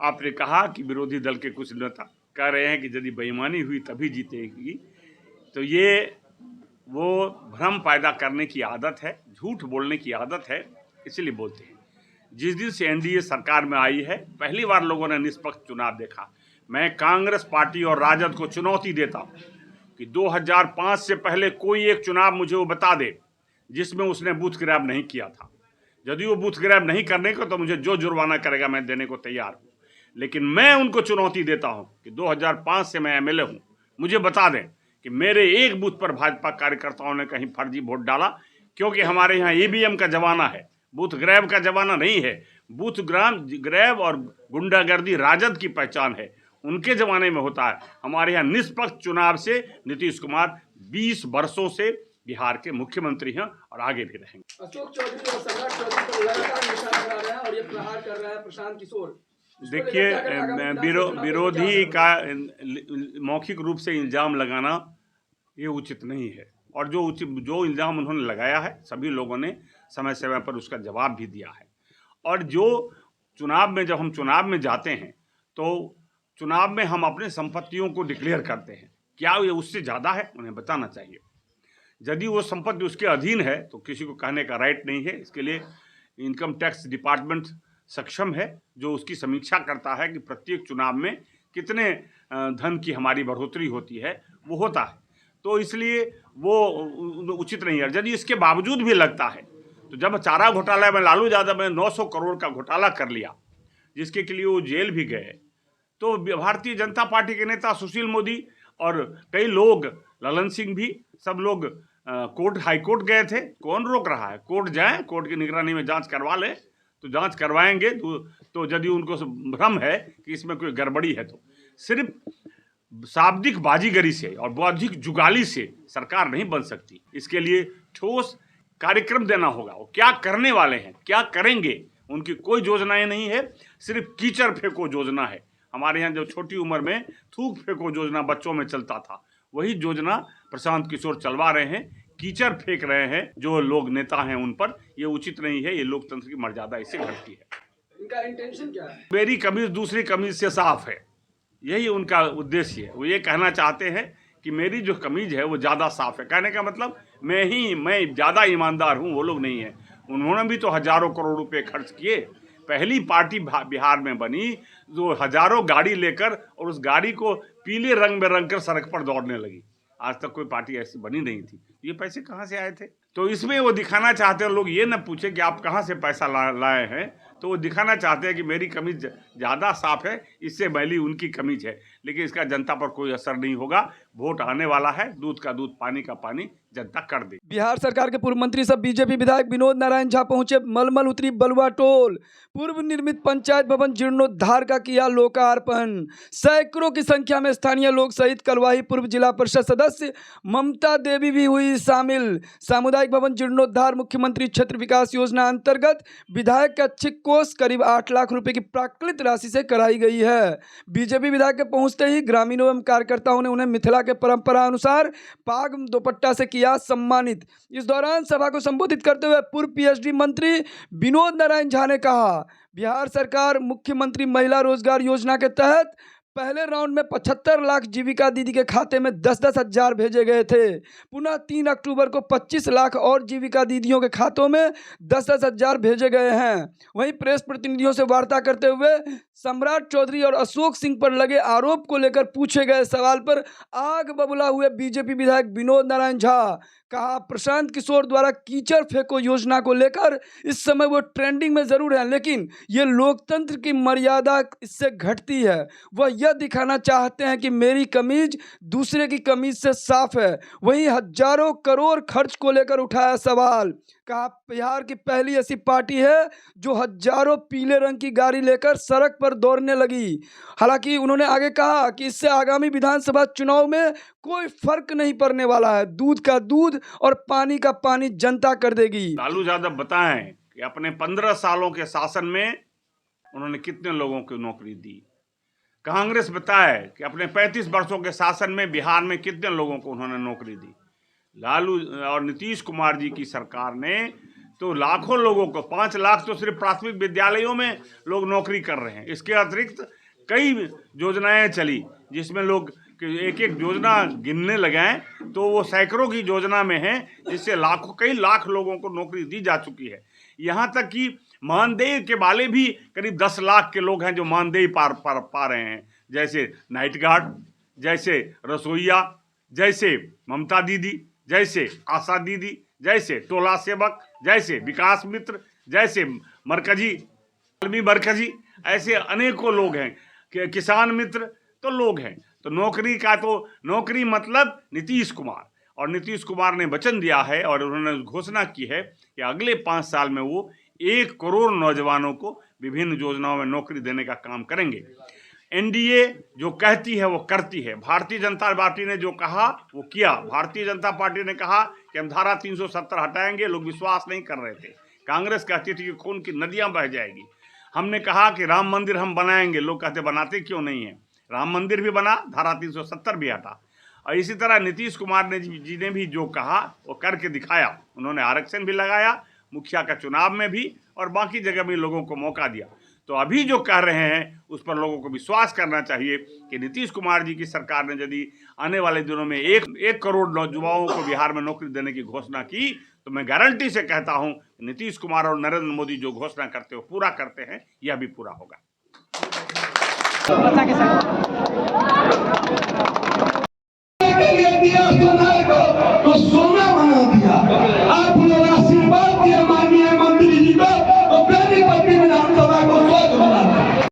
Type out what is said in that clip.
आपने कहा कि विरोधी दल के कुछ नेता कह रहे हैं कि यदि बेईमानी हुई तभी जीतेगी, तो ये वो भ्रम पैदा करने की आदत है, झूठ बोलने की आदत है, इसलिए बोलते हैं। जिस दिन से एनडीए सरकार में आई है, पहली बार लोगों ने निष्पक्ष चुनाव देखा। मैं कांग्रेस पार्टी और राजद को चुनौती देता हूँ कि 2005 से पहले कोई एक चुनाव मुझे वो बता दे जिसमें उसने बूथ ग्रैब नहीं किया था। यदि वो बूथ ग्रैब नहीं करने को, तो मुझे जो जुर्माना करेगा मैं देने को तैयार हूँ। लेकिन मैं उनको चुनौती देता हूं कि 2005 से मैं एमएलए हूं, मुझे बता दें कि मेरे एक बूथ पर भाजपा कार्यकर्ताओं ने कहीं फर्जी वोट डाला, क्योंकि हमारे यहाँ ईवीएम का जमाना है, बूथ ग्रैब का जमाना नहीं है। बूथ ग्रैब और गुंडागर्दी राजद की पहचान है, उनके जमाने में होता है। हमारे यहाँ निष्पक्ष चुनाव से नीतीश कुमार 20 वर्षों से बिहार के मुख्यमंत्री हैं और आगे भी रहेंगे। अशोक चौधरी और सम्राट चौधरी पर लगातार निशाना बना रहे हैं और ये प्रहार कर रहा है प्रशांत किशोर। देखिए, विरोधी का मौखिक रूप से इल्ज़ाम लगाना ये उचित नहीं है, और जो इल्ज़ाम उन्होंने लगाया है, सभी लोगों ने समय समय पर उसका जवाब भी दिया है। और जब हम चुनाव में जाते हैं, तो चुनाव में हम अपने संपत्तियों को डिक्लेयर करते हैं। क्या ये उससे ज़्यादा है? उन्हें बताना चाहिए। यदि वो संपत्ति उसके अधीन है तो किसी को कहने का राइट नहीं है। इसके लिए इनकम टैक्स डिपार्टमेंट सक्षम है, जो उसकी समीक्षा करता है कि प्रत्येक चुनाव में कितने धन की हमारी बढ़ोतरी होती है, वो होता है। तो इसलिए वो उचित नहीं है। यदि इसके बावजूद भी लगता है, तो जब चारा घोटाला में लालू यादव ने 900 करोड़ का घोटाला कर लिया, जिसके लिए वो जेल भी गए, तो भारतीय जनता पार्टी के नेता सुशील मोदी और कई लोग, ललन सिंह भी, सब लोग हाई कोर्ट गए थे। कौन रोक रहा है? कोर्ट जाएं, कोर्ट की निगरानी में जांच करवा ले, तो जांच करवाएंगे। तो यदि उनको भ्रम है कि इसमें कोई गड़बड़ी है, तो सिर्फ शाब्दिक बाजीगरी से और बौद्धिक जुगाली से सरकार नहीं बन सकती। इसके लिए ठोस कार्यक्रम देना होगा। वो क्या करने वाले हैं, क्या करेंगे, उनकी कोई योजनाएं नहीं है, सिर्फ कीचड़ फेंको योजना है। हमारे यहाँ जो छोटी उम्र में थूक फेंको योजना बच्चों में चलता था, वही योजना प्रशांत किशोर चलवा रहे हैं। कीचड़ फेंक रहे हैं जो लोग नेता हैं उन पर। ये उचित नहीं है, ये लोकतंत्र की मर्यादा इससे घटती है। इनका इंटेंशन क्या है? मेरी कमीज दूसरी कमीज से साफ है, यही उनका उद्देश्य है। वो ये कहना चाहते हैं कि मेरी जो कमीज है वो ज़्यादा साफ है। कहने का मतलब मैं ज़्यादा ईमानदार हूँ, वो लोग नहीं है। उन्होंने भी तो हजारों करोड़ रुपए खर्च किए। पहली पार्टी बिहार में बनी जो हजारों गाड़ी लेकर, और उस गाड़ी को पीले रंग में रंग कर सड़क पर दौड़ने लगी। आज तक कोई पार्टी ऐसी बनी नहीं थी। ये पैसे कहाँ से आए थे? तो इसमें वो दिखाना चाहते हैं, लोग ये न पूछे कि आप कहाँ से पैसा लाए हैं, तो वो दिखाना चाहते हैं कि मेरी कमीज ज़्यादा साफ है, इससे मैली उनकी कमीज है। लेकिन इसका जनता पर कोई असर नहीं होगा। वोट आने वाला है, दूध का दूध पानी का पानी जनता कर दे। बिहार सरकार के पूर्व मंत्री सब बीजेपी विधायक विनोद नारायण झा पहुंचे मलमल उतरी बलुआ टोल। पूर्व निर्मित पंचायत भवन जीर्णोद्धार का किया लोकार्पण। सैकड़ों की संख्या में स्थानीय लोग सहित कलवाही पूर्व जिला परिषद सदस्य ममता देवी भी हुई शामिल। सामुदायिक भवन जीर्णोद्धार मुख्यमंत्री क्षेत्र विकास योजना अंतर्गत विधायक का चिक कोष करीब 8 लाख रुपए की प्राकृत राशि से कराई गई है। बीजेपी विधायक के पहुंचते ही ग्रामीणों एवं कार्यकर्ताओं ने उन्हें मिथिला के परंपरा अनुसार पाग दोपट्टा से किया सम्मानित। इस दौरान सभा को संबोधित करते हुए पूर्व पीएचडी मंत्री विनोद नारायण झा ने कहा, बिहार सरकार मुख्यमंत्री महिला रोजगार योजना के तहत पहले राउंड में 75 लाख जीविका दीदी के खाते में 10-10 हजार भेजे गए थे। पुनः 3 अक्टूबर को 25 लाख और जीविका दीदियों के खातों में 10-10 हजार भेजे गए हैं। वहीं प्रेस प्रतिनिधियों से वार्ता करते हुए सम्राट चौधरी और अशोक सिंह पर लगे आरोप को लेकर पूछे गए सवाल पर आग बबूला हुए बीजेपी विधायक विनोद नारायण झा कहा, प्रशांत किशोर द्वारा कीचड़ फेंको योजना को लेकर इस समय वो ट्रेंडिंग में जरूर है, लेकिन ये लोकतंत्र की मर्यादा इससे घटती है। वह यह दिखाना चाहते हैं कि मेरी कमीज दूसरे की कमीज से साफ है। वहीं हजारों करोड़ खर्च को लेकर उठाया सवाल, कहा बिहार की पहली ऐसी पार्टी है जो हजारों पीले रंग की गाड़ी लेकर सड़क पर दौड़ने लगी। हालांकि उन्होंने आगे कहा कि इससे आगामी विधानसभा चुनाव में कोई फर्क नहीं पड़ने वाला है। दूध का दूध और पानी का पानी जनता कर देगी। लालू यादव बताएं कि अपने 15 सालों के शासन में उन्होंने कितने लोगों को नौकरी दी। कांग्रेस बताए कि अपने 35 वर्षों के शासन में बिहार में कितने लोगों को उन्होंने नौकरी दी। लालू और नीतीश कुमार जी की सरकार ने तो लाखों लोगों को 5 लाख तो सिर्फ प्राथमिक विद्यालयों में लोग नौकरी कर रहे हैं। इसके अतिरिक्त कई योजनाएं चली जिसमें लोग एक एक योजना गिनने लगाएं तो वो सैकड़ों की योजना में है, जिससे लाखों कई लाख लोगों को नौकरी दी जा चुकी है। यहाँ तक कि मानदेय के वाले भी करीब 10 लाख के लोग हैं जो मानदेय पा रहे हैं, जैसे नाइट गार्ड, जैसे रसोईया, जैसे ममता दीदी, जैसे आशा दीदी, जैसे टोला सेवक, जैसे विकास मित्र, जैसे मरकजी, ऐसे अनेकों लोग हैं, किसान मित्र तो लोग हैं। तो नौकरी मतलब नीतीश कुमार, और नीतीश कुमार ने वचन दिया है और उन्होंने घोषणा की है कि अगले 5 साल में वो 1 करोड़ नौजवानों को विभिन्न योजनाओं में नौकरी देने का काम करेंगे। एनडीए जो कहती है वो करती है। भारतीय जनता पार्टी ने जो कहा वो किया। भारतीय जनता पार्टी ने कहा कि हम धारा 370 हटाएंगे, लोग विश्वास नहीं कर रहे थे। कांग्रेस कहती थी कि खून की नदियां बह जाएगी। हमने कहा कि राम मंदिर हम बनाएंगे, लोग कहते बनाते क्यों नहीं है। राम मंदिर भी बना, धारा 370 भी हटा। और इसी तरह नीतीश कुमार जी ने भी जो कहा वो करके दिखाया। उन्होंने आरक्षण भी लगाया, मुखिया का चुनाव में भी, और बाकी जगह भी लोगों को मौका दिया। तो अभी जो कह रहे हैं उस पर लोगों को विश्वास करना चाहिए कि नीतीश कुमार जी की सरकार ने यदि आने वाले दिनों में 1 करोड़ युवाओं को बिहार में नौकरी देने की घोषणा की, तो मैं गारंटी से कहता हूं नीतीश कुमार और नरेंद्र मोदी जो घोषणा करते हो पूरा करते हैं, यह भी पूरा होगा। तो